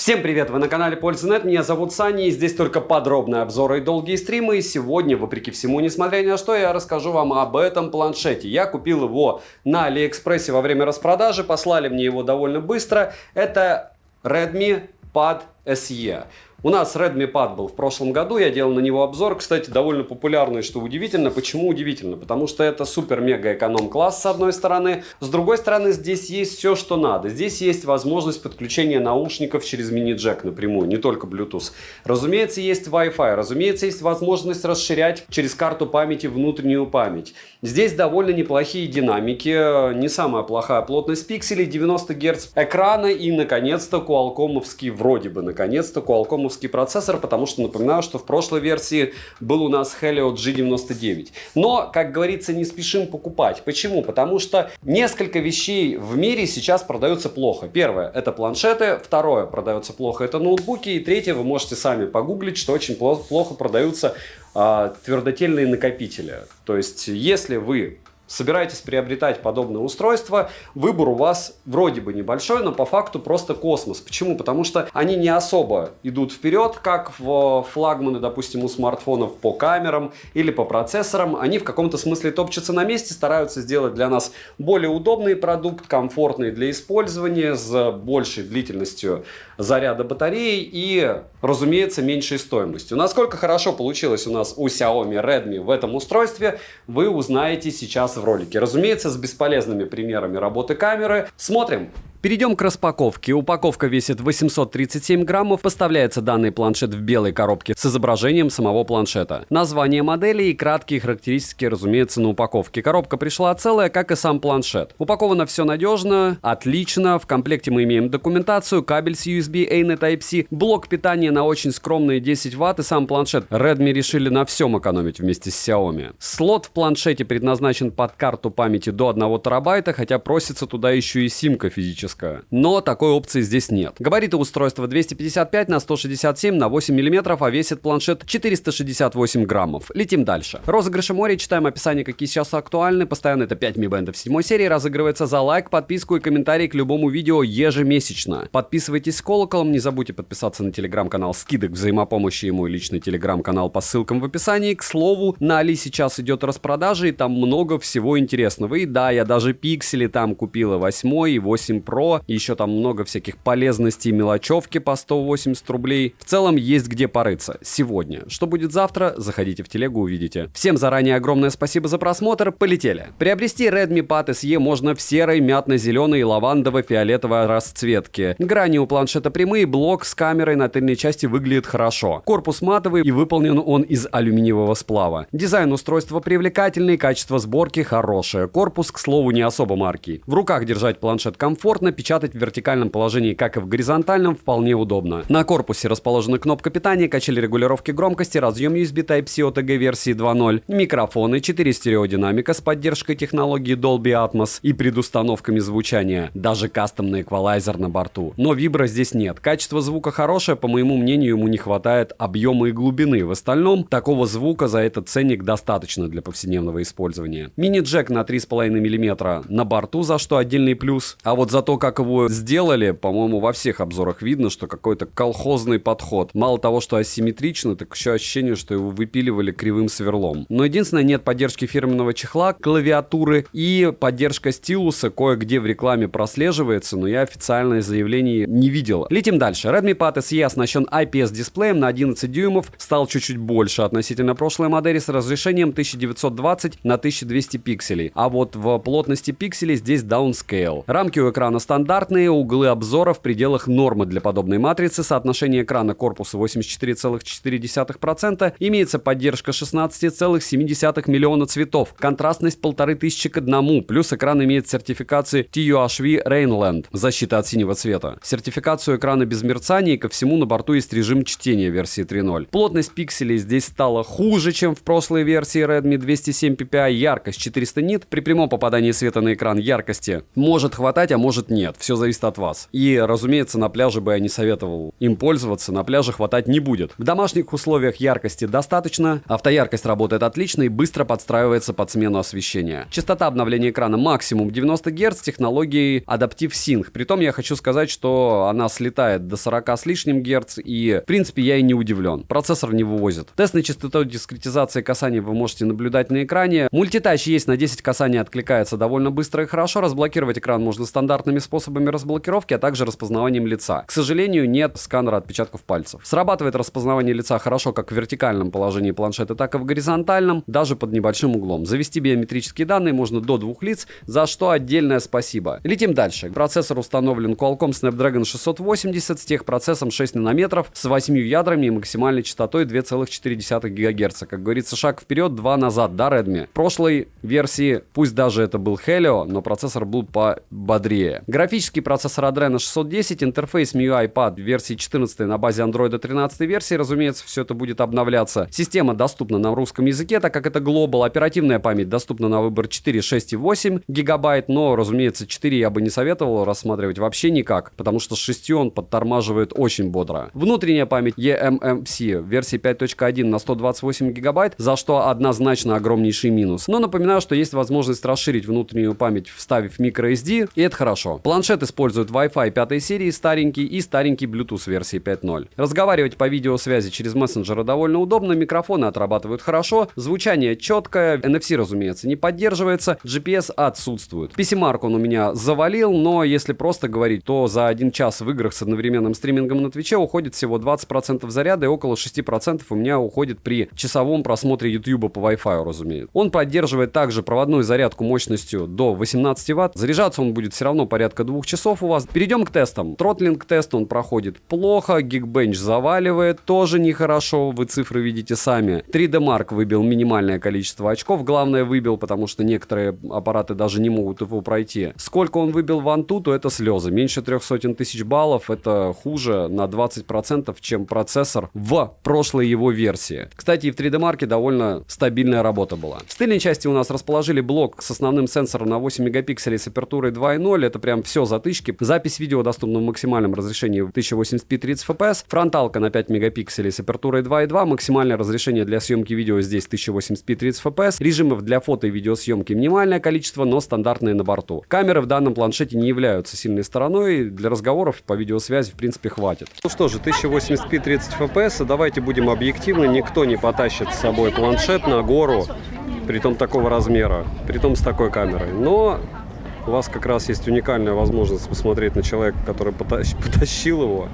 Всем привет! Вы на канале Польза.нет, меня зовут Саня, и здесь только подробные обзоры и долгие стримы. И сегодня, вопреки всему, несмотря ни на что, я расскажу вам об этом планшете. Я купил его на Алиэкспрессе во время распродажи, послали мне его довольно быстро. Это Redmi Pad SE. У нас Redmi Pad был в прошлом году, я делал на него обзор, кстати, довольно популярный, что удивительно. Почему удивительно? Потому что это супер-мега-эконом-класс с одной стороны, с другой стороны здесь есть все, что надо. Здесь есть возможность подключения наушников через мини-джек напрямую, не только Bluetooth. Разумеется, есть Wi-Fi, разумеется, есть возможность расширять через карту памяти внутреннюю память. Здесь довольно неплохие динамики, не самая плохая плотность пикселей, 90 Гц экрана и, наконец-то, Qualcomm-овский, вроде бы, наконец-то, Qualcomm-овский процессор, потому что напоминаю, что в прошлой версии был у нас Helio G99. Но, как говорится, не спешим покупать. Почему? Потому что несколько вещей в мире сейчас продаются плохо. Первое — это планшеты, второе — продаются плохо — это ноутбуки, и третье — вы можете сами погуглить, что очень плохо продаются твердотельные накопители. То есть, если вы собираетесь приобретать подобное устройство, выбор у вас вроде бы небольшой, но по факту просто космос. Почему? Потому что они не особо идут вперед, как в флагманы, допустим, у смартфонов по камерам или по процессорам. Они в каком-то смысле топчутся на месте, стараются сделать для нас более удобный продукт, комфортный для использования, с большей длительностью заряда батареи и, разумеется, меньшей стоимостью. Насколько хорошо получилось у нас у Xiaomi Redmi в этом устройстве, вы узнаете сейчас в ролике. Разумеется, с бесполезными примерами работы камеры. Смотрим. Перейдем к распаковке. Упаковка весит 837 граммов. Поставляется данный планшет в белой коробке с изображением самого планшета. Название модели и краткие характеристики, разумеется, на упаковке. Коробка пришла целая, как и сам планшет. Упаковано все надежно, отлично. В комплекте мы имеем документацию, кабель с USB-A на Type-C, блок питания на очень скромные 10 Вт и сам планшет. Redmi решили на всем экономить вместе с Xiaomi. Слот в планшете предназначен под карту памяти до 1 терабайта, хотя просится туда еще и симка физическая. Но такой опции здесь нет. Габариты устройства 255 на 167 на 8 мм, а весит планшет 468 граммов. Летим дальше. Розыгрыши моря, читаем описание, какие сейчас актуальны. Постоянно это 5 Mi Band в 7 серии. Разыгрывается за лайк, подписку и комментарий к любому видео ежемесячно. Подписывайтесь с колоколом, не забудьте подписаться на телеграм-канал Скидок Взаимопомощи и мой личный телеграм-канал по ссылкам в описании. К слову, на Али сейчас идет распродажа, и там много всего интересного. И да, я даже пиксели там купила 8 и 8 Pro. Еще там много всяких полезностей и мелочевки по 180 рублей. В целом есть где порыться. Сегодня. Что будет завтра, заходите в телегу, увидите. Всем заранее огромное спасибо за просмотр. Полетели. Приобрести Redmi Pad SE можно в серой, мятно-зеленой и лавандово-фиолетовой расцветке. Грани у планшета прямые, блок с камерой на тыльной части выглядит хорошо. Корпус матовый и выполнен он из алюминиевого сплава. Дизайн устройства привлекательный, качество сборки хорошее. Корпус, к слову, не особо маркий. В руках держать планшет комфортно, печатать в вертикальном положении, как и в горизонтальном, вполне удобно. На корпусе расположена кнопка питания, качель регулировки громкости, разъем USB Type-C OTG версии 2.0, микрофоны, 4 стереодинамика с поддержкой технологии Dolby Atmos и предустановками звучания, даже кастомный эквалайзер на борту. Но вибро здесь нет. Качество звука хорошее, по моему мнению, ему не хватает объема и глубины. В остальном, такого звука за этот ценник достаточно для повседневного использования. Мини-джек на 3,5 мм на борту, за что отдельный плюс. А вот за то, как его сделали, по-моему, во всех обзорах видно, что какой-то колхозный подход. Мало того, что асимметрично, так еще ощущение, что его выпиливали кривым сверлом. Но единственное, нет поддержки фирменного чехла, клавиатуры и поддержка стилуса кое-где в рекламе прослеживается, но я официальное заявление не видел. Летим дальше. Redmi Pad SE оснащен IPS-дисплеем на 11 дюймов, стал чуть-чуть больше относительно прошлой модели с разрешением 1920 на 1200 пикселей. А вот в плотности пикселей здесь downscale. Рамки у экрана стандартные, углы обзора в пределах нормы для подобной матрицы, соотношение экрана к корпусу 84,4%, имеется поддержка 16,7 миллиона цветов, контрастность 1500 к 1, плюс экран имеет сертификацию TUHV Rainland, защита от синего цвета, сертификацию экрана без мерцания, и ко всему на борту есть режим чтения версии 3.0. Плотность пикселей здесь стала хуже, чем в прошлой версии Redmi 207 ppi, яркость 400 нит, при прямом попадании света на экран яркости может хватать, а может нет, все зависит от вас. И, разумеется, на пляже бы я не советовал им пользоваться, на пляже хватать не будет. В домашних условиях яркости достаточно, автояркость работает отлично и быстро подстраивается под смену освещения. Частота обновления экрана максимум 90 Гц с технологией Adaptive Sync. Притом я хочу сказать, что она слетает до 40 с лишним Гц, и, в принципе, я и не удивлен. Процессор не вывозит. Тест на частоту дискретизации касаний вы можете наблюдать на экране. Мультитач есть, на 10 касаний откликается довольно быстро и хорошо. Разблокировать экран можно стандартными способами разблокировки, а также распознаванием лица. К сожалению, нет сканера отпечатков пальцев. Срабатывает распознавание лица хорошо как в вертикальном положении планшета, так и в горизонтальном, даже под небольшим углом. Завести биометрические данные можно до 2 лиц, за что отдельное спасибо. Летим дальше. Процессор установлен Qualcomm Snapdragon 680 с техпроцессом 6 нанометров с 8 ядрами и максимальной частотой 2,4 ГГц. Как говорится, шаг вперед, 2 назад, да, Redmi? В прошлой версии, пусть даже это был Helio, но процессор был пободрее. Графический процессор Adreno 610, интерфейс MIUI Pad версии 14 на базе Android 13 версии, разумеется, все это будет обновляться. Система доступна на русском языке, так как это Global. Оперативная память доступна на выбор 4, 6 и 8 гигабайт, но, разумеется, 4 я бы не советовал рассматривать вообще никак, потому что с 6 он подтормаживает очень бодро. Внутренняя память eMMC версии 5.1 на 128 гигабайт, за что однозначно огромнейший минус. Но напоминаю, что есть возможность расширить внутреннюю память, вставив microSD, и это хорошо. Планшет использует Wi-Fi 5 серии старенький и старенький Bluetooth версии 5.0. Разговаривать по видеосвязи через мессенджеры довольно удобно, микрофоны отрабатывают хорошо, звучание четкое, NFC, разумеется, не поддерживается, GPS отсутствует. PC-Mark он у меня завалил, но если просто говорить, то за 1 час в играх с одновременным стримингом на Твиче уходит всего 20% заряда и около 6% у меня уходит при часовом просмотре YouTube по Wi-Fi, разумеется. Он поддерживает также проводную зарядку мощностью до 18 Вт. Заряжаться он будет все равно порядка 2 часов у вас. Перейдем к тестам. Тротлинг-тест он проходит плохо, Geekbench заваливает, тоже нехорошо, вы цифры видите сами. 3D Mark выбил минимальное количество очков, главное выбил, потому что некоторые аппараты даже не могут его пройти. Сколько он выбил в Antutu, это слезы. Меньше 300 тысяч баллов, это хуже на 20%, чем процессор в прошлой его версии. Кстати, и в 3D Mark довольно стабильная работа была. В тыльной части у нас расположили блок с основным сенсором на 8 мегапикселей с апертурой 2.0, это прям все затычки. Запись видео доступна в максимальном разрешении в 1080p 30 fps. Фронталка на 5 мегапикселей с апертурой 2.2, максимальное разрешение для съемки видео здесь 1080p 30 fps. Режимов для фото и видеосъемки минимальное количество, но стандартные на борту. Камеры в данном планшете не являются сильной стороной, для разговоров по видеосвязи в принципе хватит. Ну что же, 1080p 30 fps, давайте будем объективны, никто не потащит с собой планшет на гору, притом такого размера, притом с такой камерой. Но у вас как раз есть уникальная возможность посмотреть на человека, который потащил его.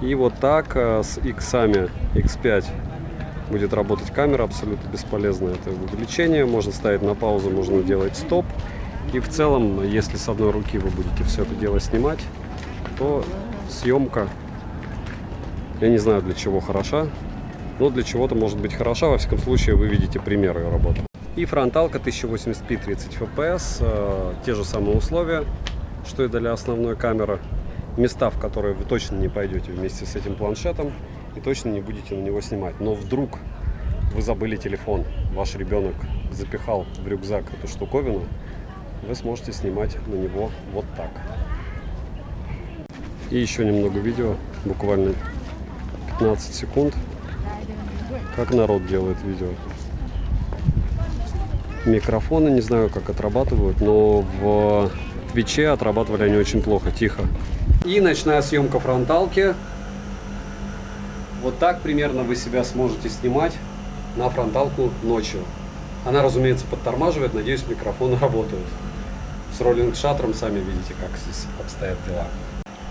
И вот так с иксами X5 будет работать камера, абсолютно бесполезно это увеличение. Можно ставить на паузу, можно делать стоп. И в целом, если с одной руки вы будете все это дело снимать, то съемка, я не знаю для чего хороша, но для чего-то может быть хороша. Во всяком случае, вы видите пример ее работы. И фронталка 1080p 30 fps, те же самые условия, что и для основной камеры. Места, в которые вы точно не пойдете вместе с этим планшетом и точно не будете на него снимать. Но вдруг вы забыли телефон, ваш ребенок запихал в рюкзак эту штуковину, вы сможете снимать на него вот так. И еще немного видео, буквально 15 секунд, как народ делает видео. Микрофоны, не знаю, как отрабатывают, но в Твиче отрабатывали они очень плохо, тихо. И ночная съемка фронталки. Вот так примерно вы себя сможете снимать на фронталку ночью. Она, разумеется, подтормаживает, надеюсь, микрофоны работают. С роллинг-шаттером сами видите, как здесь обстоят дела.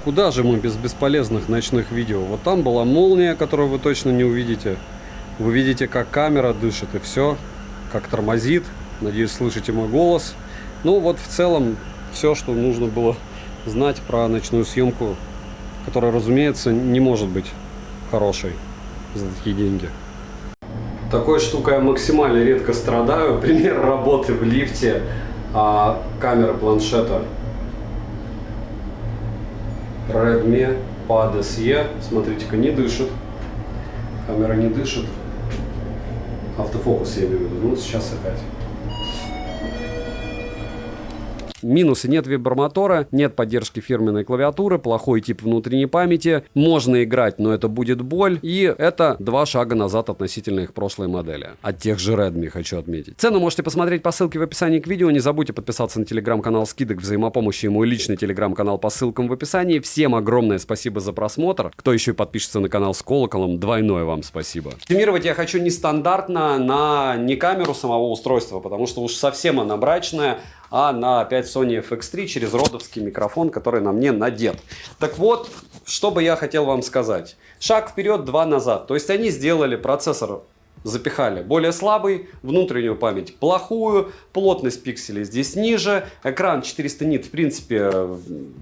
Куда же мы без бесполезных ночных видео? Вот там была молния, которую вы точно не увидите. Вы видите, как камера дышит и все, как тормозит. Надеюсь, слышите мой голос. Ну вот в целом все, что нужно было знать про ночную съемку, которая, разумеется, не может быть хорошей за такие деньги. Такой штукой я максимально редко страдаю. Пример работы в лифте, камера планшета Redmi Pad SE. Смотрите-ка, не дышит. Камера не дышит. Автофокус я имею в виду. Ну, сейчас опять. Минусы: нет вибромотора, нет поддержки фирменной клавиатуры, плохой тип внутренней памяти, можно играть, но это будет боль, и это 2 шага назад относительно их прошлой модели. От тех же Redmi хочу отметить. Цену можете посмотреть по ссылке в описании к видео, не забудьте подписаться на телеграм-канал скидок, взаимопомощи и мой личный телеграм-канал по ссылкам в описании. Всем огромное спасибо за просмотр. Кто еще и подпишется на канал с колоколом, двойное вам спасибо. Оптимировать я хочу нестандартно на не камеру самого устройства, потому что уж совсем она брачная, а на опять Sony FX3 через родовский микрофон, который на мне надет. Так вот, что бы я хотел вам сказать. Шаг вперед, 2 назад. То есть они сделали процессор, запихали более слабый, внутреннюю память плохую, плотность пикселей здесь ниже, экран 400 нит, в принципе,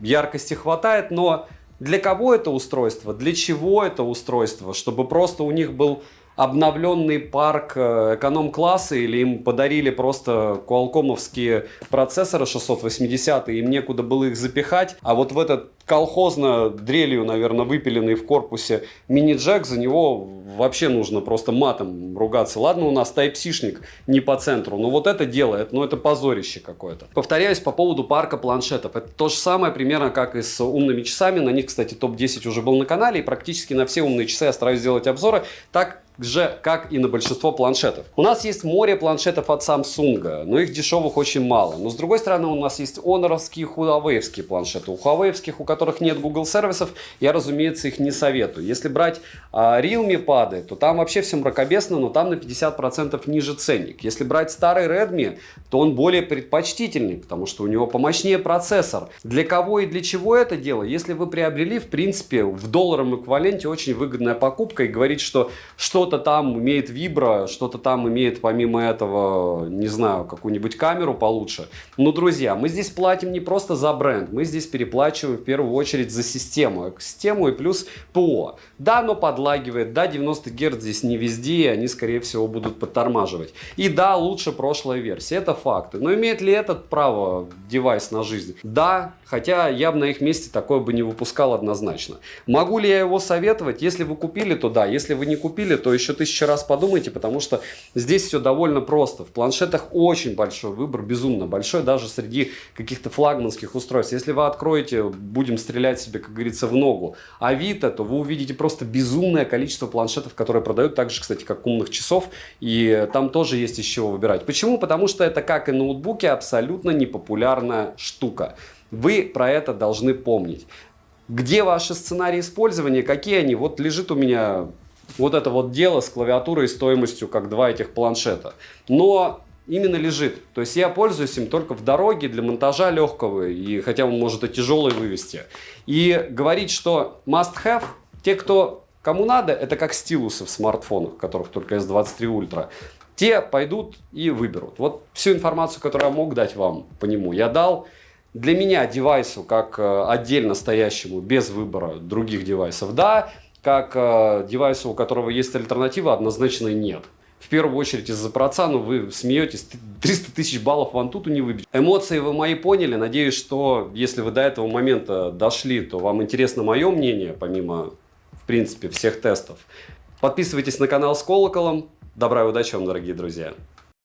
яркости хватает, но для кого это устройство, для чего это устройство? Чтобы просто у них был обновленный парк эконом-класса, или им подарили просто куалкомовские процессоры 680, им некуда было их запихать, а вот в этот колхозно дрелью, наверное, выпиленный в корпусе мини-джек, за него вообще нужно просто матом ругаться. Ладно, у нас Type-C-шник не по центру, но вот это делает, ну это позорище какое-то. Повторяюсь по поводу парка планшетов. Это то же самое примерно как и с умными часами. На них, кстати, топ-10 уже был на канале, и практически на все умные часы я стараюсь делать обзоры. Так же, как и на большинство планшетов. У нас есть море планшетов от Samsung, но их дешевых очень мало. Но с другой стороны, у нас есть Honor-овские, Huawei-овские планшеты. У Huawei-овских, у которых нет Google сервисов, я, разумеется, их не советую. Если брать Realme пады, то там вообще все мракобесно, но там на 50% ниже ценник. Если брать старый Redmi, то он более предпочтительный, потому что у него помощнее процессор. Для кого и для чего это дело? Если вы приобрели, в принципе, в долларовом эквиваленте очень выгодная покупка, и говорить, что что-то там имеет вибро, что-то там имеет помимо этого, не знаю, какую-нибудь камеру получше. Но, друзья, мы здесь платим не просто за бренд, мы здесь переплачиваем в первую очередь за систему. Систему и плюс ПО. Да, оно подлагивает, да, 90 Гц здесь не везде, и они, скорее всего, будут подтормаживать. И да, лучше прошлая версия, это факты. Но имеет ли этот право девайс на жизнь? Да, хотя я бы на их месте такое бы не выпускал однозначно. Могу ли я его советовать? Если вы купили, то да. Если вы не купили, то еще 1000 раз подумайте, потому что здесь все довольно просто. В планшетах очень большой выбор, безумно большой, даже среди каких-то флагманских устройств. Если вы откроете, будем стрелять себе, как говорится, в ногу, Авито, то вы увидите просто безумное количество планшетов, которые продают так же, кстати, как умных часов, и там тоже есть из чего выбирать. Почему? Потому что это, как и ноутбуки, абсолютно непопулярная штука. Вы про это должны помнить. Где ваши сценарии использования, какие они? Вот лежит у меня вот это вот дело с клавиатурой стоимостью как 2 этих планшета. Но именно лежит. То есть я пользуюсь им только в дороге для монтажа легкого, и хотя он может и тяжелый вывести. И говорить, что must have, те, кому надо, это как стилусы в смартфонах, которых только S23 Ultra. Те пойдут и выберут. Вот всю информацию, которую я мог дать вам по нему, я дал. Для меня девайсу, как отдельно стоящему, без выбора других девайсов, да. Как девайсу, у которого есть альтернатива, однозначно нет. В первую очередь из-за проца, ну вы смеетесь, 300 тысяч баллов в Antutu не выбить. Эмоции вы мои поняли. Надеюсь, что если вы до этого момента дошли, то вам интересно мое мнение, помимо, в принципе, всех тестов. Подписывайтесь на канал с колоколом. Добра и удачи вам, дорогие друзья.